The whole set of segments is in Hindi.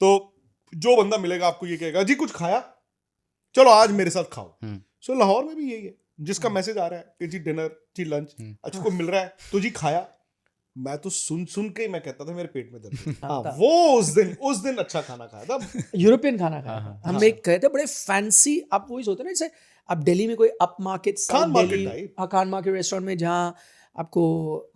तो जो बंदा मिलेगा आपको ये कहेगा जी कुछ खाया, चलो आज मेरे साथ खाओ। सो लाहौर में भी यही है, जिसका मैसेज आ रहा है कि जी डिनर, जी लंच, अच्छा को मिल रहा है तो जी खाया। मैं तो सुन सुन के मैं कहता था मेरे पेट में दर्द है। हाँ, वो उस दिन अच्छा खाना खाया था, यूरोपियन खाना खाया था। हम एक गए थे बड़े फैंसी, आप वही सोचते ना जैसे आप दिल्ली में कोई up market, south Delhi Khan market restaurant में जहाँ आपको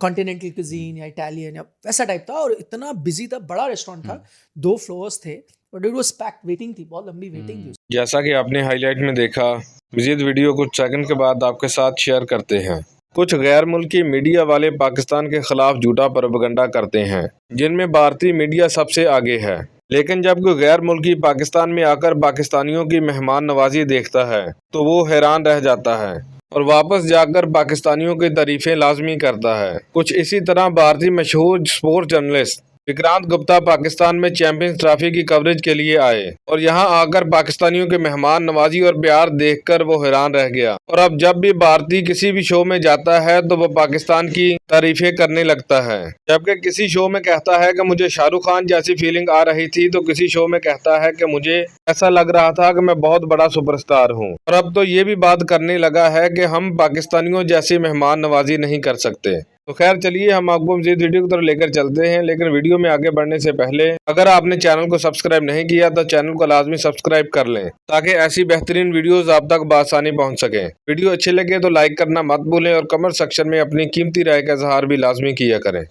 कॉन्टिनेंटल कुजीन या इटालियन या वैसा टाइप था, और इतना बिजी था, बड़ा रेस्टोरेंट था, 2 फ्लोर्स थे, but it was packed, waiting थी, बहुत लंबी वेटिंग थी। जैसा कि आपने हाईलाइट में देखा, मजीद वीडियो कुछ सेकंड के बाद आपके साथ शेयर करते हैं। कुछ गैर मुल्की मीडिया वाले पाकिस्तान के खिलाफ झूठा प्रोपेगेंडा करते हैं, जिनमें भारतीय मीडिया सबसे आगे है। लेकिन जब कोई गैर मुल्की पाकिस्तान में आकर पाकिस्तानियों की मेहमान नवाजी देखता है तो वो हैरान रह जाता है और वापस जाकर पाकिस्तानियों की तारीफें लाजमी करता है। कुछ इसी तरह भारतीय मशहूर स्पोर्ट्स जर्नलिस्ट विक्रांत गुप्ता पाकिस्तान में चैंपियंस ट्रॉफी की कवरेज के लिए आए और यहां आकर पाकिस्तानियों के मेहमान नवाजी और प्यार देखकर वो हैरान रह गया। और अब जब भी भारतीय किसी भी शो में जाता है तो वो पाकिस्तान की तारीफें करने लगता है। जबकि किसी शो में कहता है कि मुझे शाहरुख खान जैसी फीलिंग आ रही थी, तो किसी शो में कहता है कि मुझे ऐसा लग रहा था कि मैं बहुत बड़ा सुपरस्टार हूँ। और अब तो ये भी बात करने लगा है कि हम पाकिस्तानियों जैसी मेहमान नवाजी नहीं कर सकते। तो खैर चलिए, हम आपको मज़ीद वीडियो की तरफ लेकर चलते हैं, लेकिन वीडियो में आगे बढ़ने से पहले अगर आपने चैनल को सब्सक्राइब नहीं किया तो चैनल को लाजमी सब्सक्राइब कर लें, ताकि ऐसी बेहतरीन वीडियोस आप तक बआसानी पहुंच सके। वीडियो अच्छे लगे तो लाइक करना मत भूलें और कमेंट सेक्शन में अपनी कीमती राय का इजहार भी लाजमी किया करें।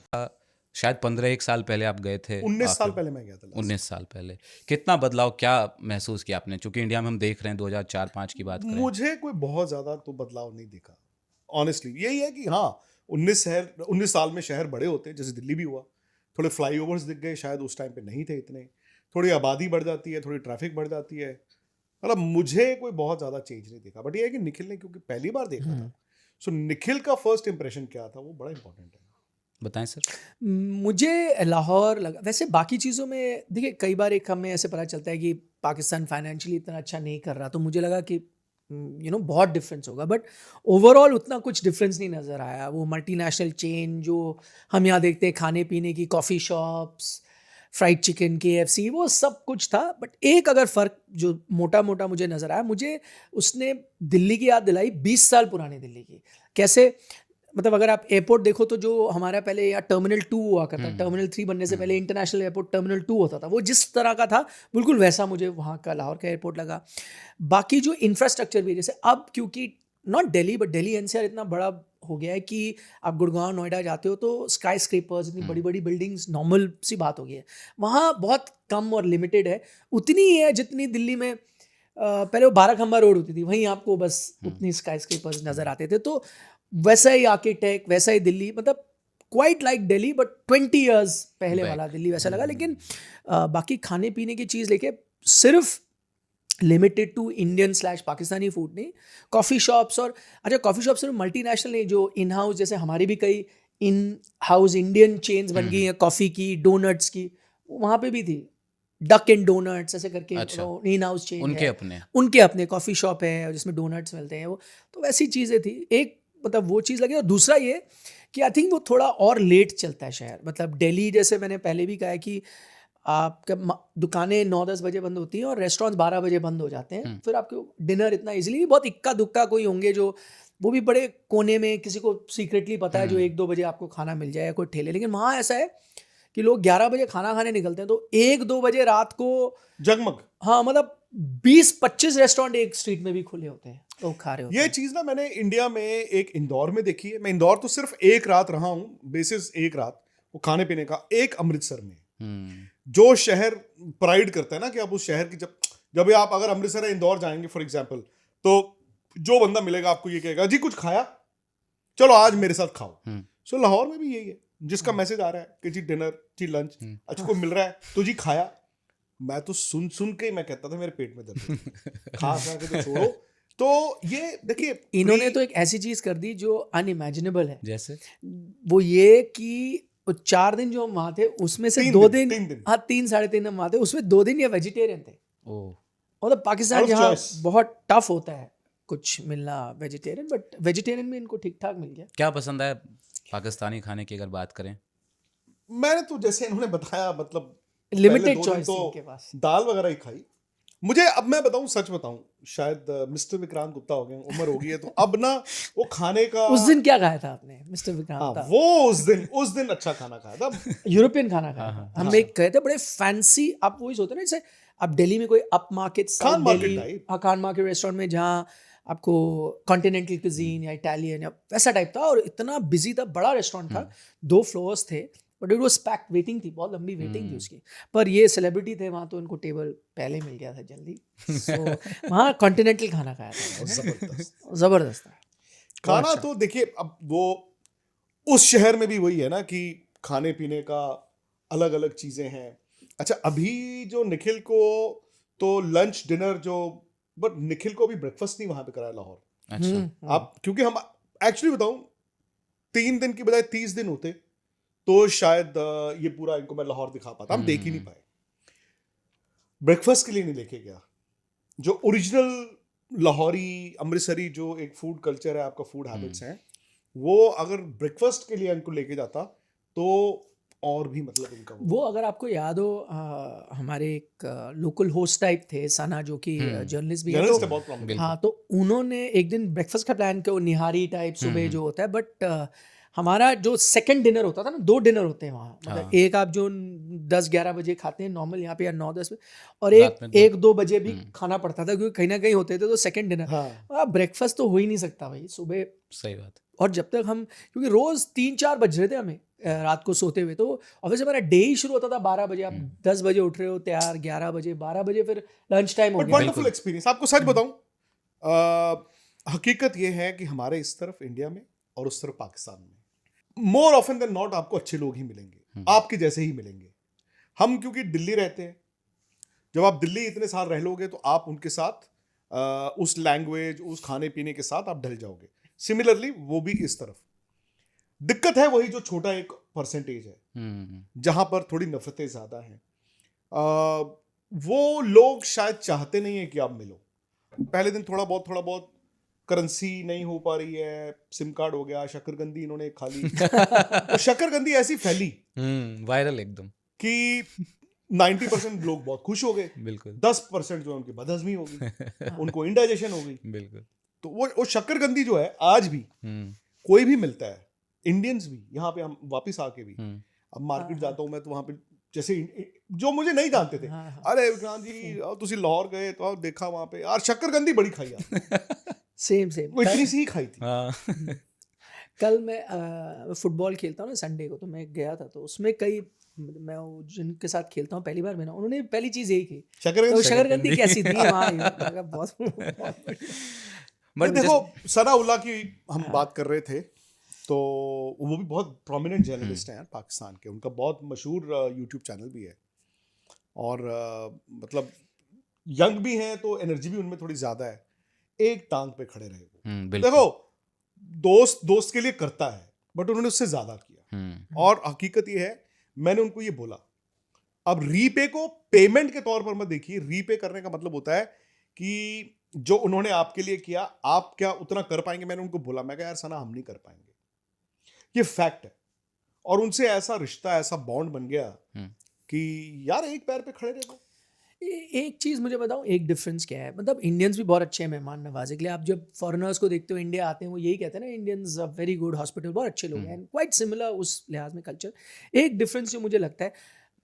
शायद 15-1 साल पहले आप गए थे। 19 साल पहले मैं गया था। 19 साल पहले कितना बदलाव, क्या महसूस किया आपने? चूंकि इंडिया में हम देख रहे हैं 2004-5 की बात करें, मुझे कोई बहुत ज्यादा तो बदलाव नहीं दिखा ऑनेस्टली। यही है कि हाँ, 19 साल में शहर बड़े होते हैं, जैसे दिल्ली भी हुआ, थोड़े फ्लाईओवर्स दिख गए, शायद उस टाइम पे नहीं थे इतने, थोड़ी आबादी बढ़ जाती है, थोड़ी ट्रैफिक बढ़ जाती है, मतलब मुझे कोई बहुत ज़्यादा चेंज नहीं दिखा। बट ये है कि निखिल ने क्योंकि पहली बार देखा था, सो निखिल का फर्स्ट इंप्रेशन क्या था वो बड़ा इंपॉर्टेंट है। बताएं सर। मुझे लाहौर लगा, वैसे बाकी चीज़ों में देखिए कई बार एक हमें ऐसे पता चलता है कि पाकिस्तान फाइनेंशियली इतना अच्छा नहीं कर रहा, तो मुझे लगा कि बहुत डिफरेंस होगा, बट ओवरऑल उतना कुछ डिफरेंस नहीं नज़र आया। वो मल्टीनेशनल चेन जो हम यहाँ देखते हैं, खाने पीने की, coffee shops, fried chicken, KFC, वो सब कुछ था। बट एक अगर फ़र्क जो मोटा मोटा मुझे नज़र आया, मुझे उसने दिल्ली की याद दिलाई, 20 साल पुरानी दिल्ली की। कैसे, मतलब अगर आप एयरपोर्ट देखो तो जो हमारा पहले यहाँ टर्मिनल 2 हुआ करता, टर्मिनल 3 बनने से पहले इंटरनेशनल एयरपोर्ट टर्मिनल 2 होता था, वो जिस तरह का था बिल्कुल वैसा मुझे वहाँ का लाहौर का एयरपोर्ट लगा। बाकी जो इंफ्रास्ट्रक्चर भी, जैसे अब क्योंकि not Delhi but Delhi NCR इतना बड़ा हो गया है कि आप गुड़गांव, नोएडा जाते हो तो स्काई स्क्रेपर्स, इतनी बड़ी बड़ी बिल्डिंग्स नॉर्मल सी बात हो गई है। वहाँ बहुत कम और लिमिटेड है, उतनी ही है जितनी दिल्ली में पहले वो 12 खंबा रोड होती थी, वहीं आपको बस उतनी स्काई स्क्रेपर्स नज़र आते थे। तो वैसा ही आर्किटेक्ट, वैसा ही दिल्ली, मतलब quite like Delhi but 20 years पहले वाला दिल्ली वैसा लगा। लेकिन बाकी खाने पीने की चीज़ लेके सिर्फ limited to Indian / Pakistani food नहीं, कॉफ़ी शॉप्स, और अच्छा कॉफ़ी शॉप्स सिर्फ मल्टीनेशनल नहीं, जो इन हाउस, जैसे हमारी भी कई इन हाउस इंडियन चेन्स बन गई हैं कॉफ़ी की, डोनट्स की, वहाँ पे भी थी डक एंड डोनट्स ऐसे करके। अच्छा, इन हाउस चेन उनके अपने कॉफ़ी शॉप है जिसमें डोनट्स मिलते हैं, वो तो वैसी चीज़ें थी। एक मतलब वो चीज़ लगी, और दूसरा ये कि आई थिंक वो थोड़ा और लेट चलता है शहर। मतलब दिल्ली जैसे मैंने पहले भी कहा है कि आपका दुकानें 9-10 बजे बंद होती हैं और रेस्टोरेंट्स 12 बजे बंद हो जाते हैं। फिर आपको डिनर इतना इजीली, बहुत इक्का दुक्का कोई होंगे जो वो भी बड़े कोने में, किसी को सीक्रेटली पता है जो 1-2 बजे आपको खाना मिल जाए, कोई ठेले। लेकिन वहाँ ऐसा है कि लोग 11 बजे खाना खाने निकलते हैं तो 1-2 बजे रात को जगमग, हाँ, मतलब 20-25 रेस्टोरेंट एक स्ट्रीट में भी खुले होते हैं, लोग खा रहे होते हैं। ये चीज़ ना मैंने इंडिया में एक इंदौर में देखी है। मैं इंदौर तो सिर्फ एक रात रहा हूँ, बेसिस एक रात वो खाने पीने का। एक अमृतसर में, जो शहर प्राइड करता है ना कि आप उस शहर की, जब आप अगर अमृतसर या इंदौर जाएंगे फॉर एग्जांपल, तो जो बंदा मिलेगा आपको ये कहेगा जी कुछ खाया, चलो आज मेरे साथ खाओ। सो लाहौर में भी यही है, जिसका मैसेज आ रहा है कि जी डिनर, जी लंच, अच्छा को मिल रहा है तो जी खाया। मैं तो सुन सुन के मैं कहता था मेरे पेट में दर्द है। खा के तो छोड़ो। तो ये देखिए, इन्होंने तो एक ऐसी चीज कर दी जो अनइमेजिनेबल है। जैसे वो ये कि 4 दिन जो हम वहाँ थे उसमें से 2 दिन, हाँ 3-3.5 हम वहाँ थे, उसमें 2 दिन ये वेजिटेरियन थे। मतलब पाकिस्तान यहाँ बहुत टफ होता है कुछ मिलना वेजिटेरियन, बट वेजिटेरियन में इनको ठीक ठाक मिल गया। क्या पसंद है पाकिस्तानी खाने की अगर बात करें? मैंने तो जैसे इन्होंने बताया, मतलब लिमिटेड 2 दिन चॉइस तो थी उनके पास। दाल वगैरह ही खाई। मुझे अब मैं बताऊं, सच बताऊं, शायद मिस्टर विक्रांत गुप्ता हो गए, उम्र हो गई है, तो अब ना वो खाने का उस दिन क्या खाया था आपने मिस्टर हाँ, विक्रांत था? वो उस दिन अच्छा खाना खाया था। यूरोपियन खाना खाया था। हम एक गए थे बड़े फैंसी, आप वही सोचते ना जैसे आप दिल्ली में कोई up market, Khan south market Delhi, type. हाँ, खान मार्केट रेस्टोरेंट में जहाँ आपको कॉन्टिनेंटल क्यूजीन या इटालियन या वैसा टाइप था, और इतना बिजी था, बड़ा रेस्टोरेंट था, 2 फ्लोर्स थे, but it was packed, waiting थी, बहुत लंबी वेटिंग थी उसकी। पर ये सेलिब्रिटी थे वहाँ, तो इनको टेबल पहले मिल गया था जल्दी, सो वहाँ कॉन्टिनेंटल खाना खाया था। जबरदस्त जबरदस्त था। बहुत खाना। अच्छा। तो देखिए, अब वो उस शहर में भी वही है ना कि खाने पीने का अलग अलग चीजें हैं। अच्छा, अभी जो निखिल को तो लंच डिनर जो, बट निखिल को अभी ब्रेकफास्ट नहीं वहां पे कराया लाहौर। अच्छा। आप, क्योंकि हम एक्चुअली बताऊं, 3 दिन की बजाय 30 दिन होते तो शायद ये पूरा इनको मैं लाहौर दिखा पाता। हम देख ही नहीं पाए। ब्रेकफास्ट के लिए नहीं लेके गया। जो ओरिजिनल लाहौरी अमृतसरी जो एक फूड कल्चर है, आपका फूड हैबिट्स हैं, वो अगर ब्रेकफास्ट के लिए इनको लेके जाता तो और भी मतलब इनका वो अगर आपको याद हो, हमारे एक लोकल होस्ट टाइप थे, सना, जो कि जर्नलिस्ट भी है, जर्नलिस्ट तो है बहुत प्रॉब्लम। हाँ, तो उन्होंने एक दिन ब्रेकफास्ट का प्लान किया, वो निहारी टाइप सुबह जो होता है, बट हमारा जो सेकंड डिनर होता था ना, 2 डिनर होते हैं वहाँ, मतलब हाँ। एक आप जो 10-11 बजे खाते हैं नॉर्मल यहाँ पे, या 9-10 बजे, और रात में 1-2 बजे भी खाना पड़ता था, क्योंकि कहीं ना कहीं होते थे, तो सेकंड डिनर। हाँ, ब्रेकफास्ट तो हो ही नहीं सकता भाई सुबह। सही बात। और जब तक हम, क्योंकि रोज 3-4 बज रहे थे हमें रात को सोते हुए, तो ऑब्वियसली हमारा डे ही शुरू होता था 12 बजे, आप 10 बजे उठ रहे हो तैयार, 11 बजे, 12 बजे फिर लंच टाइम हो बट गया। Wonderful experience. आपको सच बताऊं, हकीकत ये है कि हमारे इस तरफ इंडिया में और उस तरफ पाकिस्तान में मोर ऑफन देन नॉट आपको अच्छे लोग ही मिलेंगे, आपके जैसे ही मिलेंगे। हम क्योंकि दिल्ली रहते हैं, जब आप दिल्ली इतने साल रह लोगे तो आप उनके साथ उस लैंग्वेज, उस खाने पीने के साथ आप ढल जाओगे। सिमिलरली वो भी इस तरफ। दिक्कत है वही जो छोटा एक परसेंटेज है जहां पर थोड़ी नफरतें ज्यादा हैं। वो लोग शायद चाहते नहीं है कि आप मिलो। पहले दिन थोड़ा बहुत करेंसी नहीं हो पा रही है, सिम कार्ड हो गया, शक्करकंदी इन्होंने खा ली। वो शक्करकंदी ऐसी फैली वायरल एकदम। कि 90% लोग बहुत खुश हो गए, बिल्कुल 10% जो है उनकी बदहजमी हो गई, उनको इंडाइजेशन हो गई। बिल्कुल। तो वो शक्करकंदी जो है आज भी कोई भी मिलता है, इंडियंस भी, यहाँ पे हम वापस आके भी, अब मार्केट जाता हूँ मैं तो वहाँ पे जैसे जो मुझे नहीं जानते थे, अरे विक्रांत जी तुसी लाहौर गए तो देखा वहाँ पे यार शक्करकंदी बड़ी खाई यार। सेम वो इतनी सी ही खाई थी। हाँ। कल मैं फुटबॉल खेलता हूँ ना संडे को, तो मैं गया था, तो उसमें कई, मैं जिनके साथ खेलता हूँ पहली बार मैंने, उन्होंने पहली चीज यही की, शक्करकंदी तो शक्करकंदी कैसी थी वहाँ। बहुत बट देखो, सना उल्लाह की हम बात कर रहे थे, तो वो भी बहुत प्रोमिनेंट जर्नलिस्ट हैं यार पाकिस्तान के। उनका बहुत मशहूर यूट्यूब चैनल भी है, और मतलब यंग भी हैं तो एनर्जी भी उनमें थोड़ी ज्यादा है। एक टांग पे खड़े रहे वो। देखो, दोस्त के लिए करता है, बट उन्होंने उससे ज्यादा किया। और हकीकत ये है, मैंने उनको ये बोला, अब रीपे को पेमेंट के तौर पर मत देखिए। रीपे करने का मतलब होता है कि जो उन्होंने आपके लिए किया, आप क्या उतना कर पाएंगे। मैंने उनको बोला, मैं कहा यार सना, हम नहीं कर पाएंगे, ये फैक्ट है। और उनसे ऐसा रिश्ता, ऐसा बॉन्ड बन गया कि यार एक पैर पे खड़े रहो। एक चीज़ मुझे बताओ, एक डिफरेंस क्या है, मतलब इंडियंस भी बहुत अच्छे हैं मेहमान नवाजे के लिए। आप जब फॉरेनर्स को देखते हो इंडिया आते हैं, वो यही कहते हैं ना, Indians are very good hospital, बहुत अच्छे लोग हैं, क्वाइट सिमिलर उस लिहाज में कल्चर। एक डिफरेंस जो मुझे लगता है,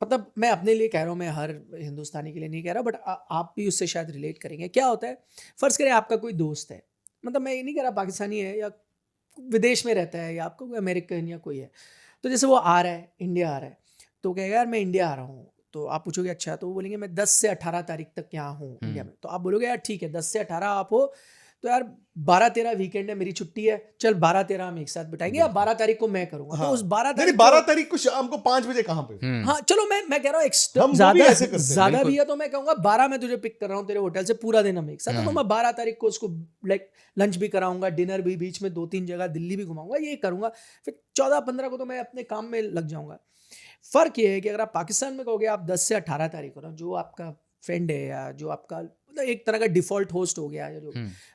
मतलब मैं अपने लिए कह रहा हूँ, मैं हर हिंदुस्तानी के लिए नहीं कह रहा, बट आप भी उससे शायद रिलेट करेंगे। क्या होता है, फ़र्ज़ करें आपका कोई दोस्त है, मतलब मैं ये नहीं कह रहा पाकिस्तानी है या विदेश में रहता है, या आपका कोई अमेरिकन या कोई है, तो जैसे वो आ रहा है, इंडिया आ रहा है, तो कहेगा यार मैं इंडिया आ रहा हूँ, तो आप पूछोगे अच्छा, तो वो बोलेंगे मैं 10 से 18 तारीख तक यहाँ हूँ इंडिया में, तो आप बोलोगे यार ठीक है 10 से 18 आप हो, तो यार 12-13 वीकेंड है, मेरी छुट्टी है, चल 12-13 हम एक साथ बिताएंगे, या 12 तारीख को मैं करूँगा। तो उस 12 तारीख 12 तारीख को शाम को 5 बजे कहाँ पे? हाँ चलो, मैं कह रहा हूँ हम वो भी ऐसे करते हैं, ज्यादा भी है, तो मैं कहूँगा 12 मैं तुझे पिक कर रहा हूँ तेरे होटल से, पूरा दिन हम एक साथ, तो मैं 12 तारीख को उसको लाइक लंच भी कराऊंगा, डिनर भी, बीच में 2-3 जगह दिल्ली भी घुमाऊंगा, ये करूंगा। फिर 14-15 को तो मैं अपने काम में लग जाऊंगा। फर्क ये है कि अगर आप पाकिस्तान में कहोगे आप 10 से 18 तारीख को ना, जो आपका फ्रेंड है या जो आपका मतलब एक तरह का डिफॉल्ट होस्ट हो गया है जो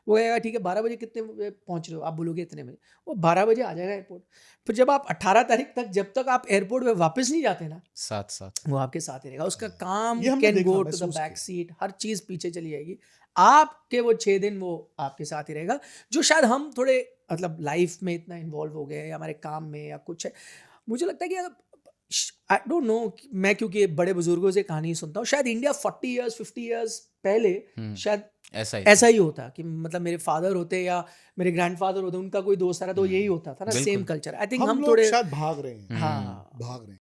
वो कहेगा ठीक है 12 बजे कितने बजे पहुंच रहे हो, आप बोलोगे इतने बजे, वो 12 बजे आ जाएगा एयरपोर्ट। फिर जब आप 18 तारीख तक जब तक आप एयरपोर्ट में वापस नहीं जाते ना, साथ वो आपके साथ ही रहेगा। उसका काम ये हमने कैन देखा, गो टू द महसूस बैक किया। सीट, हर चीज़ पीछे चली जाएगी। आपके वो 6 दिन वो आपके साथ ही रहेगा, जो शायद हम थोड़े मतलब लाइफ में इतना इन्वॉल्व हो गए हैं या हमारे काम में या कुछ है। मुझे लगता है कि आई डोंट नो, मैं क्योंकि बड़े बुजुर्गों से कहानी सुनता हूँ, शायद इंडिया 40 इयर्स 50 इयर्स पहले शायद ऐसा ही होता कि मतलब मेरे फादर होते या मेरे ग्रैंडफादर होते, उनका कोई दोस्त आ रहा तो यही होता था ना, सेम कल्चर। आई थिंक हम लोग थोड़े शायद भाग रहे हैं, हाँ भाग रहे हैं।